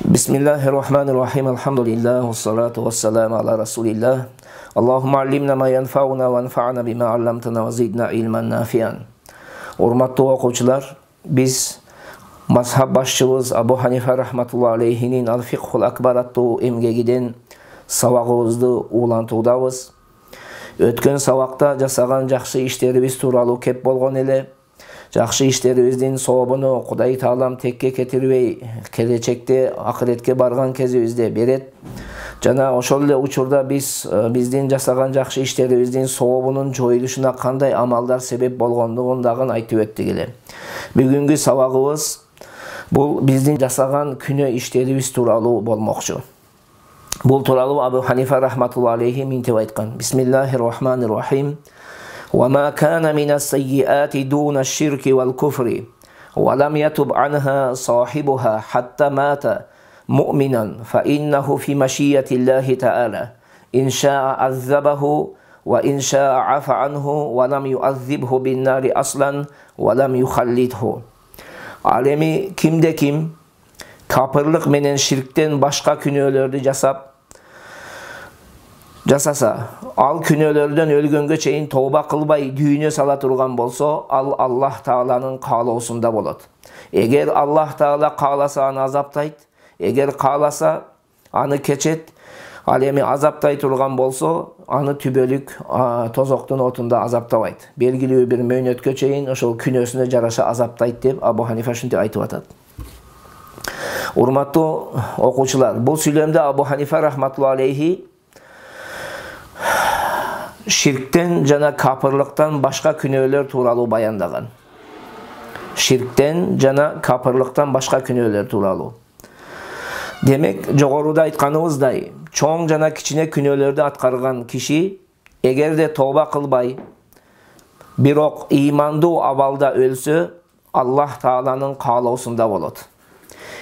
Bismillahirrahmanirrahim. Elhamdülillah. Vessalatu vesselamu ala Resulillah. Allahümme allimna ma yanfa'una ve anfa'na bima allamtana ve zidna ilmen nafiyan. Hurmatlı okuyucular, biz mazhab başçımız Abu Hanife rahmetullahi aleyhinin Al-Fiqhul Akbar attığı emgegiden sabağımızды улантуудабыз. Өткен сабақта жасаған жақсы іштеріміз туралы кеп болған еле. Жақсы іштеріміздің сауабыны Құдай Таалам текке кетірбей, келечекте ақыретке барған кезімізде берет. Жана ошол эле учурда биздин жасаган жакшы иштерибиздин сообунун жоюлушуна кандай амалдар себеп болгондугун дагы айтып өттүк эле. Бүгүнкү сабагыбыз бул биздин жасаган күнөө иштерибиз тууралуу болмокчу. Бул тууралуу Абу Ханифа рахматуллахи алейхи мынтип айткан: Бисмиллахир-рахманир-рахим. Ва ма кана минас-саййиати дуна-ш-ширки вал-куфри, ва лам ятуб анха сахибуха хатта мата مؤمنا فإنه في مشيئة الله تعالى إن شاء عذبه وإن شاء عفى عنه ولم يعذبه بالنار أصلا ولم يخلده. Alemi kimde kim kapırlık menen şirkten başka günöölörдү жасаса, ал күнөөлөрдөн өлгөнгө чейин тооба кылбай дүйнө сала турган болсо, ал Аллах Тааланын каалоосунда болот. Эгер Аллах Таала кааласа аны азаптайт, эгер кааласа аны кечет, ал эми азаптай турган болсо, аны түбөлүк тозоктун отунда азаптабайт. Белгилүү бир мөөнөткө чейин ошол күнөөсүнө жараша азаптайт деп Абу Ханифа ушинтип айтып атат. Урматтуу окуучулар, бул сүйлөмдө Абу Ханифа рахматуллахи алейхи ширктен жана капырлыктан башка күнөөлөр тууралуу баяндаган. Ширктен жана капырлыктан башка күнөөлөр тууралуу. Демек, жогоруда айтканыбыздай, чоң жана кичине күнөөлөрдү аткарган киши эгерде тооба кылбай, бирок ыймандуу абалда өлсө, Аллах Тааланын каалоосунда болот.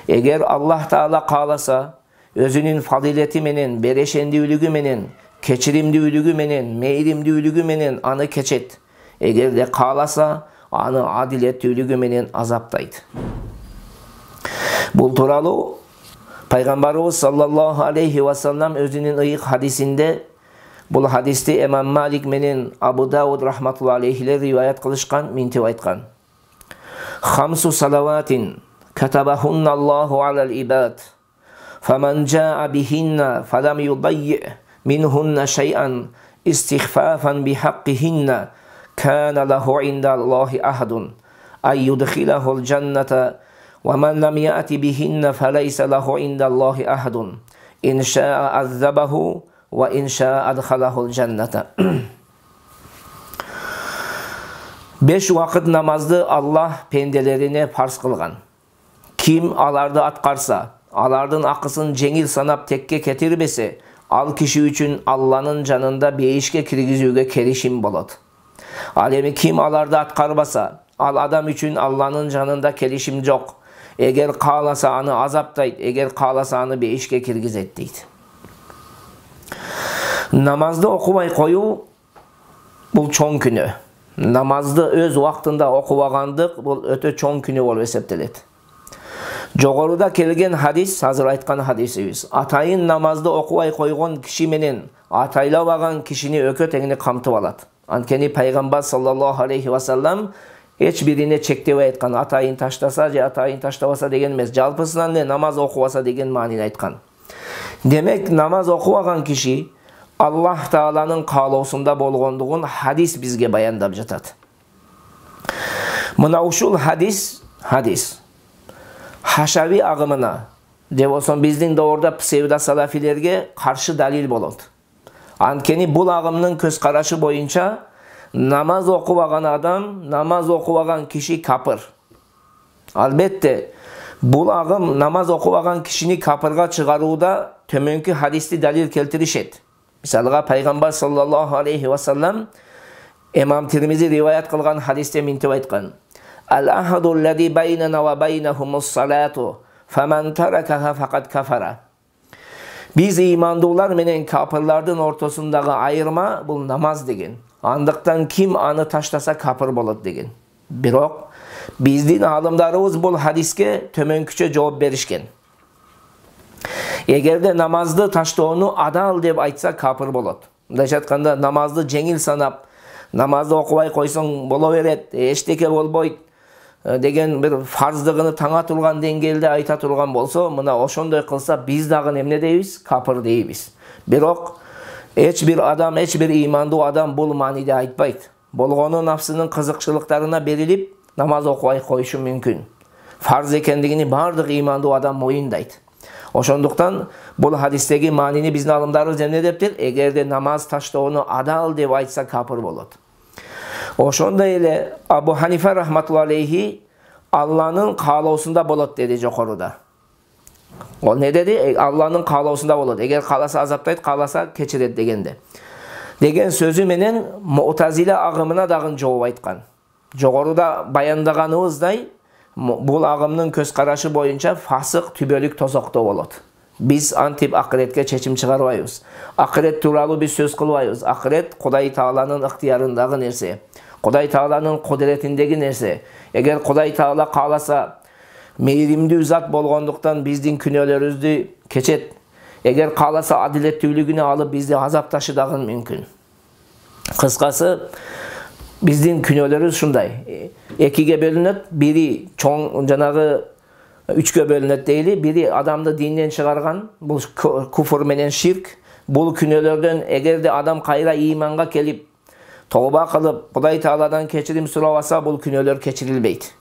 Эгер Аллах Таала кааласа, өзүнүн фазилети менен, берешендүүлүгү менен, кечиримдүүлүгү менен, мейримдүүлүгү менен аны кечет. Эгерде кааласа, аны адилеттүүлүгү менен азаптайт. Бул тууралуу Пайгамбарыбыз саллаллаху алейхи ва саллам өзүнүн ыйык хадисинде, бул хадисти Имам Малик менен Абу Дауд рахматуллахи алейхилер риваят кылышкан, мынтип айткан: Хамсу салаватин катабахунна Аллаху алал ибад, фаман жаа бихинна фалам юдаййи минхунна шай'ан истихфафан бихаққихинна кана лаху инда Аллахи ахадун ай юдхилахул джанната ومن لم يأت بهن فليس له عند الله أحد إن شاء عذبه وإن شاء أدخله الجنة. 5 vakit namazdı Allah pendelerine farz kılgan. Kim alarda atkarsa, alardın akısın cengil sanap tekke ketirbese, al kişi üçün Allah'ın canında beyişke kirgizüge kerişim bolot. Alemi kim alarda atkarbasa, al adam üçün Allah'ın canında kerişim yok. Eğer kaalasa anı azaptayt, eğer kaalasa anı bir işke kirgizet deydi. Namazda okubay koyu bul çoğun günü. Namazda öz vaktinde okubagandıq bul öte çoğun günü bol eseptelet. Jogoruda kelgen hadis, hazır aytkan hadisimiz. Atayın namazda okubay koygon kişi menen ataylabagan kişini ökö tengini kamtıp alat. Ankeni Peygamber sallallahu aleyhi ve sellem hiç birine çektiği aytkan, atayın taşlasa ya atayın taşlabasa degen emez. Jalpısынан ne namaz okubasa degen manini aytkan. Demek namaz okubagan kişi Allah Taala'nın kaalosunda bolgondugun hadis bizge bayandap jatat. Mına uşul hadis Haşavi agımına, devoson bizdin de orada psevda salafilerge karşı dalil bolot. Ankeni bul agımının köz karaşı boyunca namaz okubagan adam, namaz okubagan kişi kapır. Albatta bul agım namaz okubagan kişini kapırga çıgaruuda tömönkü hadisli dalil keltirişet. Misalga Peygamber sallallahu aleyhi ve sellem İmam Tirmizi rivayet kılgan hadiste mintip aytkan: El-ahadu allazî beynena ve beynehumus-salatu femen terekaha fakat kafara. Biz imandılar menen kapırlardın ortasındaki ayırma bul namaz degen. Andıktan kim anı taşlasa kapır bolot degen. Birok Биздин алымдарыбыз бул хадиске төмөнкүчө жооп беришкен. Эгерде намазды таштоону адал деп айтса капыр болот. Мындайча айтканда намазды жеңил санап, намазды окубай койсоң боло берет, эчтеке болбойт деген бир фарздыгыны таңа турган деңгээлде айта турган болсо, мына ошондой кылса биз дагы эмне дейбиз? Капыр дейбиз. Бирок эч бир адам, эч бир ыймандуу адам бул мааниде айтпайт. Болгону нафсынын кызыкчылыктарына берилип, намаз окубай коюшу мүмкүн. Фарз экендигини бардык ыймандуу адам моюндайт. Ошондуктан бул хадистеги маанини биздин алымдарыбыз эмне дептир? Эгерде намаз таштоону адал деп айтса капыр болот. Ошондой эле Абу Ханифа рахматулла алейхи Алланын каалоосунда болот деди жокоруда. Ол не деди? Алланын каалоосунда болот. Эгер кааласа азаптайт, кааласа кечирет дегенде. Деген сөзү менен Муътазила агымына дагы жооп айткан. Жогоруда баяндаганыбыздай, бул агымдын көз карашы боюнча фасык түбөлүк тозокто болот. Биз антип акыретке чечим чыгарбайбыз. Акырет тууралуу биз сөз кылбайбыз. Акырет Кудай Тааланын ыктыярындагы нерсе. Кудай Тааланын кудуретиндеги нерсе. Эгер Кудай Таала кааласа, мейримдүү зат болгондуктан биздин күнөөлөрүбүздү кечет. Эгер кааласа адилеттүүлүгүнө алып бизди азапташы дагы мүмкүн. Кыскасы, биздин күнөөлөрүбүз ушундай. Экиге бөлүнөт, бири чоң жанагы үчкө бөлүнөт дейли. Бири адамды динден чыгарган, бул куфур менен ширк. Бул күнөөлөрдөн эгерде адам кайра ыйманга келип, тооба кылып, Кудай Тааладан кечирим сурабаса, бул күнөөлөр кечирилбейт.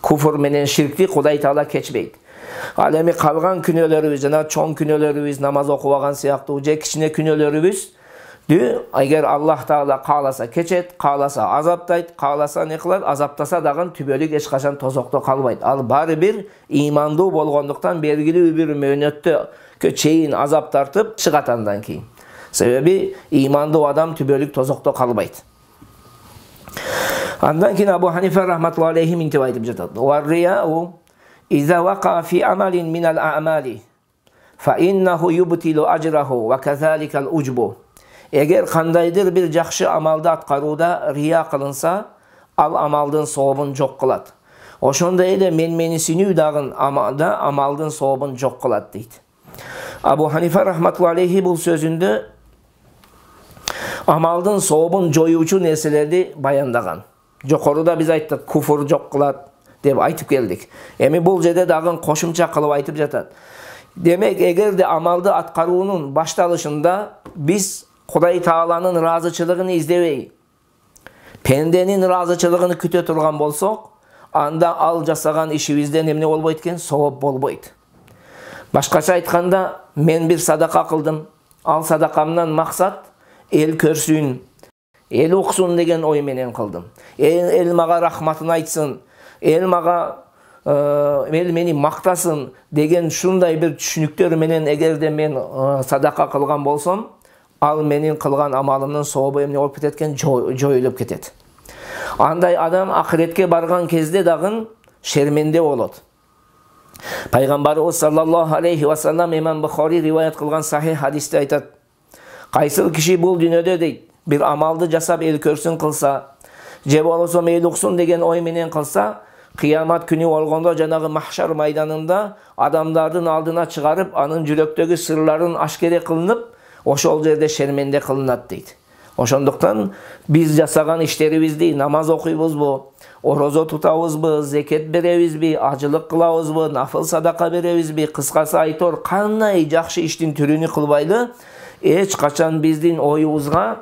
Куфур менен ширкти Кудай Таала кечпейт. Ал эми калган күнөөлөрүбүз, жана чоң күнөөлөрүбүз, намаз окубаган сыяктуу же кичине күнөөлөрүбүз, эгер Аллах Таала кааласа кечет, кааласа азаптайт, кааласа не кылат, азаптаса дагы түбөлүк эч качан тозокто калбайт. Ал баары бир ыймандуу болгондуктан белгилүү бир мөөнөттө чейин азап тартып чыгат андан кийин. Себеби ыймандуу адам түбөлүк тозокто калбайт. Андан кийин Абу Ханифа рахматулла алейхи мынтип айтып жатат. Варрияу иза вака фи амалин минал а'мали фа иннаху юбтилу ажраху ва казаликал уджбу. Эгер кандайдыр бир жакшы амалды аткарууда рия кылынса, ал амалдын сообун жок кылат. Ошондой эле менменисинүү дагы амалдын сообун жок кылат дейт. Абу Ханифа рахматулла алейхи бул сөзүндө амалдын сообун жоюучу нерселерди баяндаган. Жокоруда биз айттык, куфур жок кылат деп айтып келдик. Эми бул жерде дагы кошумча кылып айтып жатат. Демек, эгерде амалды аткаруунун башталышында биз Кудай Тааланын ыраазычылыгын издебей, пенденин ыраазычылыгын күтө турган болсок, анда ал жасаган ишибизден эмне болбойт экен? Сооп болбойт. Башкача айтканда, мен бир садака кылдым, ал садакамдан максат эл көрсүн, эл уксун деген ой менен кылдым. Эл мага рахматын айтсын, эл мени мактасын деген шундай бир түшүнүктөр менен эгерде мен садака кылган болсом, ал менин кылган амалымдын сообу эмне болуп кетет экен? Жоюлуп кетет. Андай адам акыретке барган кезде дагы шерменде болот. Пайгамбарыбыз саллаллаху алейхи ва саллам Имам Бухари риваят кылган сахих хадисте айтат. Кайсыл киши бул дүйнөдө дейт, бир амалды жасап эл көрсүн кылса, же болбосо эл уксун деген ой менен кылса, кыямат күнү болгондо жанагы махшар майданында адамдардын алдына чыгарып, анын жүрөктөгү сырларын ашкере кылынып, ошол жерде шерменде кылынат дейт. Ошондуктан биз жасаган иштерибизди, намаз окуйбузбу, орозо тутабызбы, зекет беребизби, ажылык кылабызбы, нафыл садака беребизби, кыскасы айтор кандай жакшы иштин түрүнү кылбайлы, эч качан биздин оюбузга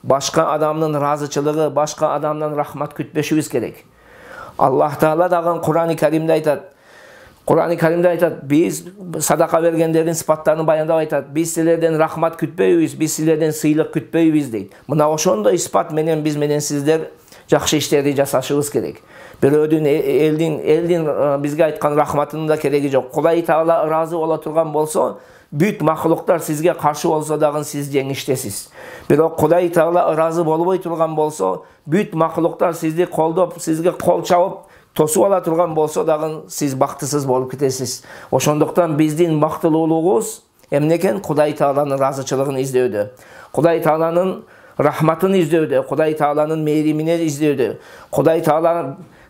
башка адамдын ыраазычылыгы, башка адамдан рахмат күтпөшүбүз керек. Аллах Таала дагы Кур'ан-ы Каримде айтат, биз садака бергендердин сыпаттарын баяндап айтат. Биз силерден рахмат күтпөйбүз, биз силерден сыйлык күтпөйбүз дейт. Мына ошондой сыпат менен биз менен сиздер жакшы иштерди жасашыбыз керек. Бирөөдүн элдин бизге айткан рахматынын да кереги жок. Кудай Таала ыраазы боло турган болсо, бүт махлуктар сизге каршы болсо дагы сиз жеңиштесиз. Бирок Кудай Таала ыраазы болбой турган болсо, бүт махлуктар сизди колдоп, сизге кол чабып тосуп ала турган болсо дагы сиз бактысыз болуп кетесиз. Ошондуктан биздин бактылуулугубуз эмне экен? Кудай Тааланын ыраазычылыгын издөдө, Кудай Тааланын рахматын издөдө, Кудай Тааланын мээримине издөдө, Кудай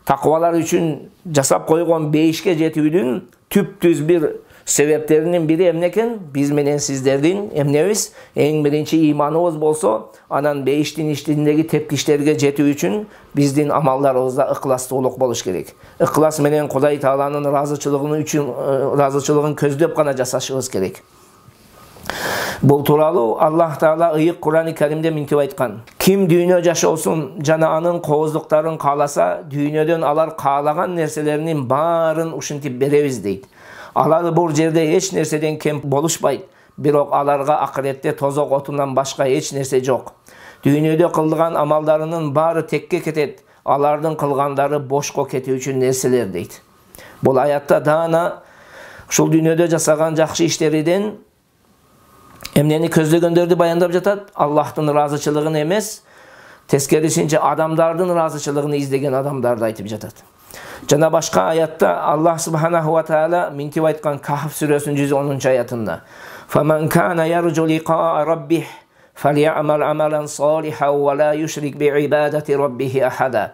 takvalar üçün жасап койгон бейишке жетүүдүн түптүз bir себептеринин бири эмнекен? Биз менен сиздердин эмнебиз? Эң биринчи иманыбыз болсо, анан бейиштин иштиндеги тепкичтерге жетүү үчүн биздин амалдарыбызда ыкластуулук болуш керек. Ыклас менен Кудай Тааланын ыраазычылыгын көздөп гана жасашыбыз керек. Бул тууралуу Аллах Таала ыйык Кур'ан-ы Каримде мынтип айткан: Ким дүйнө жашоосун жана анын кооздуктарын кааласа, дүйнөдөн алар каалаган нерселеринин баарын ушинтип беребиз дейт. Алар бул жерде эч нерседен кем болушпайт, бирок аларга акыретте тозок отунан башка эч нерсе жок. Дүйнөдө кылган амалдарынын баары текке кетет, алардын кылгандары бошко кетүү үчүн нерселер дейт. Бул аятта даана ушул дүйнөдө жасаган жакшы иштериден эмнени көздөгөндөрдү баяндап жатат? Аллахтын ыраазычылыгын эмес, тескерисинче адамдардын ыраазычылыгын издеген адамдарды айтып жатат. Жана башка аятта Аллах Субханаху ва Таала мынтип айткан Кахф сүрөсүнүн 110-аятында: "Фаман кана яржу лиқаа раббих фали'амал амалан салихан ва ла юшрик би'ибадати раббихи ахада."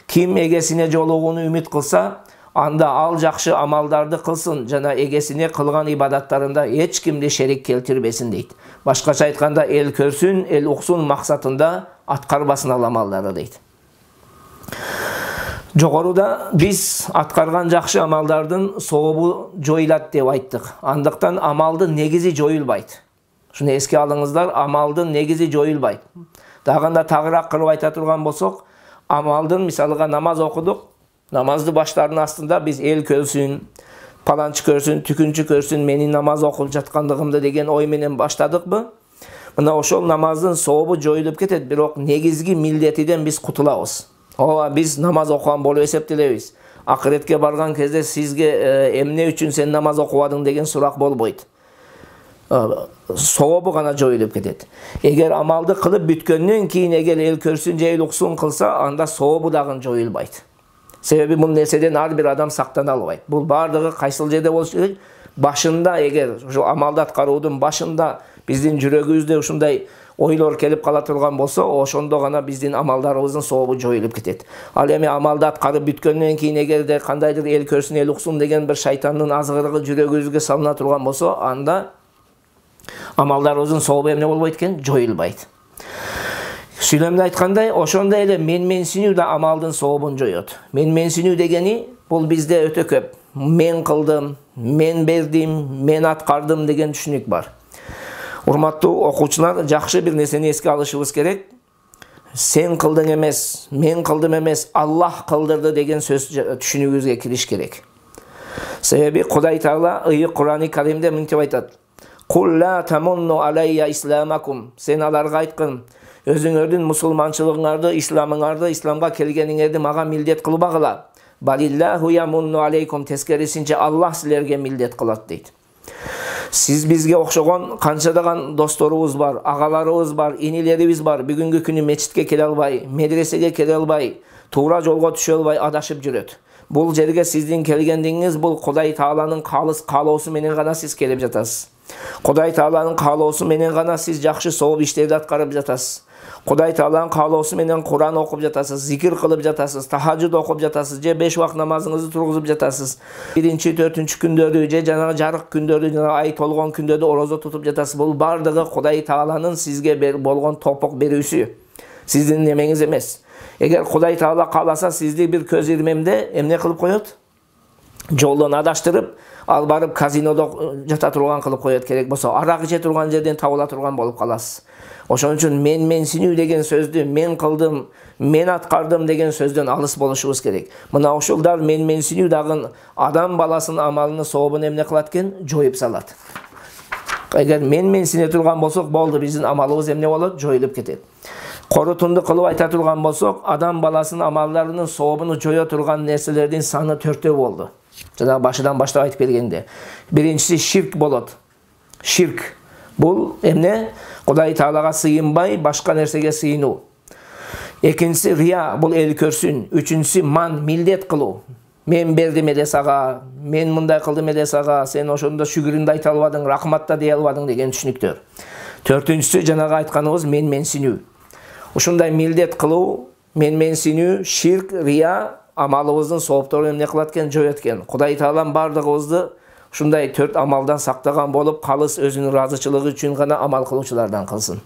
Ким эгесине жолугууну үмүт кылса, анда ал жакшы амалдарды кылсын жана эгесине кылган ибадаттарында эч кимди шерик келтирбесин дейт. Башкача айтканда, эл көрсүн, эл уксун максатында аткарбасын ал амалдарды дейт. Жогоруда биз аткарган жакшы амалдардын сообу жоюлат деп айттык. Андыктан амалдын негизи жоюлбайт. Шуну эске алыңыздар, амалдын негизи жоюлбайт. Дагында тагыраак кылып айта турган болсок, амалдын, мисалга намаз окудук. Намазды баштардын астында биз эл көрсүн, паланчы көрсүн, түкүнчү көрсүн, менин намаз окуп жаткандыгымды деген ой менен баштадыкпы? Мына ошол намаздын сообу жоюлуп кетет, бирок негизги милдетиден биз кутулабыз. Ооба, биз намаз окуган болуп эсептелебиз. Акыретке барган кезде сизге эмне үчүн сен намаз окубадың деген сурак болбойт. Сообу гана жоюлуп кетет. Эгер амалды кылып бүткөндөн кийин эгер эл көрсүн же эл уксун кылса, анда сообу дагы жоюлбайт. Себеби бул нерседен ар бир адам сактана албайт. Бул бардыгы кайсыл жерде болуш керек? Башында, эгер ушу амалды аткаруудун башында биздин жүрөгүбүздө ушундай ойлор келип кала турган болсо, ошондо гана биздин амалдарыбыздын сообу жоюлуп кетет. Ал эми амалды аткарып бүткөндөн кийин эгерде кандайдыр эл көрсүн, эл уксун деген бир шайтандын азгырыгы жүрөгүбүзгө салына турган болсо, анда амалдарыбыздын сообу эмне болбойт экен? Жоюлбайт. Сүйлөмдө айткандай, ошондой эле менменсинүү да амалдын сообун жоёт. Менменсинүү дегени бул бизде өтө көп. Мен кылдым, мен бердим, мен аткардым деген түшүнүк бар. Урматтуу окуучулар, жакшы бир нерсени эске алышыбыз керек. Сен кылдың эмес, мен кылдым эмес, Аллах кылдырды деген сөз түшүнүгүбүзгө кириш керек. Себеби Кудай Таала ыйык Кур'ан-ы Каримде мынтип айтат: "Кул ла тамунну алайя исламакум." Сен аларга айткын, өзүңөрдүн мусулманчылыгыңарды, исламга келгениңерди мага милдет кылбагыла. Балиллаху ямунну алейкум, тескерисинче Аллах силерге милдет кылат дейт. Сиз бизге окшогон канчадаган досторубуз бар, агаларыбыз бар, инилерибиз бар. Бүгүнгү күнү мечитке келе албай, медресеге келе албай, туура жолго түшө албай адашып жүрөт. Бул жерге сиздин келгендигиңиз бул Кудай Тааланын калыс каалоосу менен гана сиз келип жатасыз. Кудай Тааланын каалоосу менен гана сиз жакшы сооп иштерди аткарып жатасыз. Кудай Тааланын каалоосу менен Кур'ан окуп жатасыз, зикир кылып жатасыз, тахажжуд окуп жатасыз, же 5 убак намазыңызды тургузуп жатасыз. 1-4 күндөрдү же жана жарык күндөрдү, жана ай толгон күндөрдү орозо тутуп жатасыз. Бул бардыгы Кудай Тааланын сизге болгон топок берүүсү. Сиздин немеңиз эмес. Эгер Кудай Таала кааласа, сизди бир көз ирмемде эмне кылып коет? Жолдон адаштырып, ал барып казинодо жата турган кылып коет керек болсо, арак иче турган жерден табыла турган болуп каласыз. Ошон үчүн менменсинүү деген сөздү, мен кылдым, мен аткардым деген сөздөн алыс болушубуз керек. Мына ушулдар менменсинүү дагы адам баласынын амалыны сообун эмне кылат экен? Жоюп салат. Эгер менменсине турган болсок, болду, биздин амалыбыз эмне болот? Жоюлуп кетет. Корутунду кылып айта турган болсок, адам баласынын амалдарынын сообуну жое турган нерселердин саны 4 болду. Жана башыдан баштап айтып келгенде, биринчиси ширк болот. Ширк бул эмне? Кудай Таалага сыйынбай башка нерсеге сыйынуу. Экинчиси рия, бул эл көрсүн. Үчүнчүсү ман, милдет кылуу. Мен бердим эле сага, мен мындай кылдым эле сага, сен ошондо шүгүрүңдү айта албадың, рахмат да дей албадың деген түшүнүктөр. Төртүнчүсү жанагы айтканыбыз менменсинүү. Ушундай милдет кылуу, менменсинүү, ширк, рия, амалыбыздын соопторун эмне кылат экен, жоет экен. Кудай Таалам бардыгыбызды ушундай 4 амалдан сактаган болуп, калыс өзүнүн ыраазычылыгы үчүн гана амал кылуучулардан кылсын.